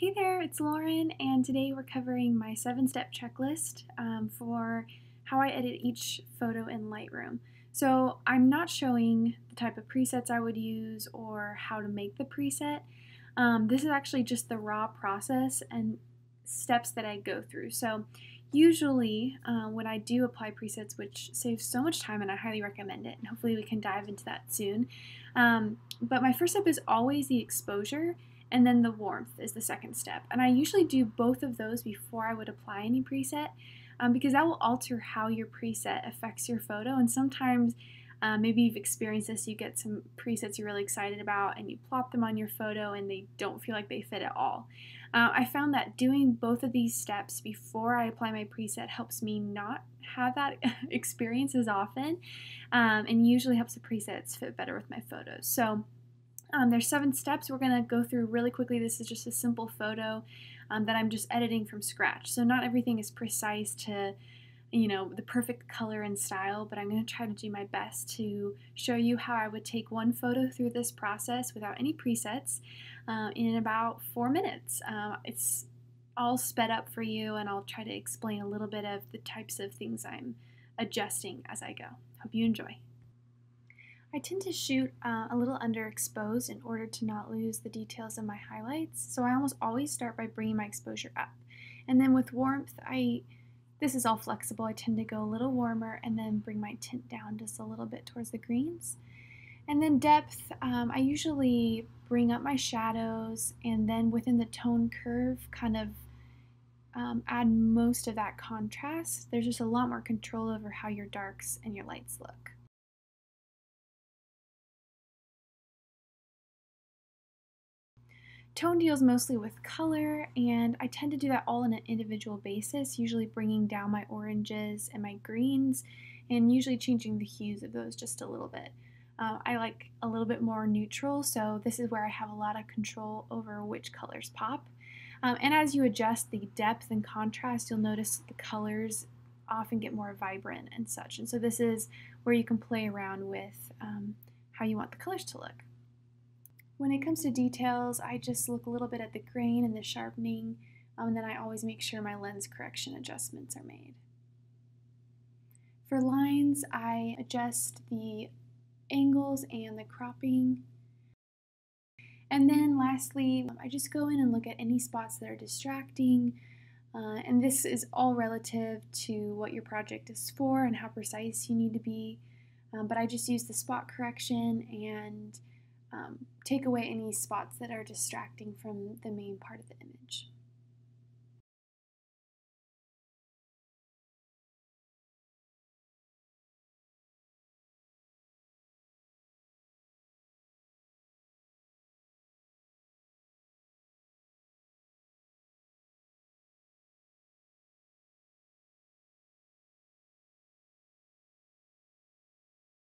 Hey there, it's Lauren, and today we're covering my 7-step checklist for how I edit each photo in Lightroom. So I'm not showing the type of presets I would use or how to make the preset. This is actually just the raw process and steps that I go through. So usually when I do apply presets, which saves so much time and I highly recommend it, and hopefully we can dive into that soon. But my first step is always the exposure, and then the warmth is the second step. And I usually do both of those before I would apply any preset because that will alter how your preset affects your photo. And sometimes maybe you've experienced this, you get some presets you're really excited about and you plop them on your photo and they don't feel like they fit at all. I found that doing both of these steps before I apply my preset helps me not have that experience as often and usually helps the presets fit better with my photos. So there's 7 steps we're going to go through really quickly. This is just a simple photo that I'm just editing from scratch. So not everything is precise to, the perfect color and style, but I'm going to try to do my best to show you how I would take one photo through this process without any presets in about 4 minutes. It's all sped up for you, and I'll try to explain a little bit of the types of things I'm adjusting as I go. Hope you enjoy. I tend to shoot a little underexposed in order to not lose the details of my highlights, so I almost always start by bringing my exposure up. And then with warmth, this is all flexible. I tend to go a little warmer and then bring my tint down just a little bit towards the greens. And then depth, I usually bring up my shadows and then within the tone curve kind of add most of that contrast. There's just a lot more control over how your darks and your lights look. Tone deals mostly with color, and I tend to do that all on an individual basis, usually bringing down my oranges and my greens, and usually changing the hues of those just a little bit. I like a little bit more neutral, so this is where I have a lot of control over which colors pop. And as you adjust the depth and contrast, you'll notice the colors often get more vibrant and such. And so this is where you can play around with how you want the colors to look. When it comes to details, I just look a little bit at the grain and the sharpening, and then I always make sure my lens correction adjustments are made. For lines, I adjust the angles and the cropping. And then lastly, I just go in and look at any spots that are distracting, and this is all relative to what your project is for and how precise you need to be. But I just use the spot correction and take away any spots that are distracting from the main part of the image.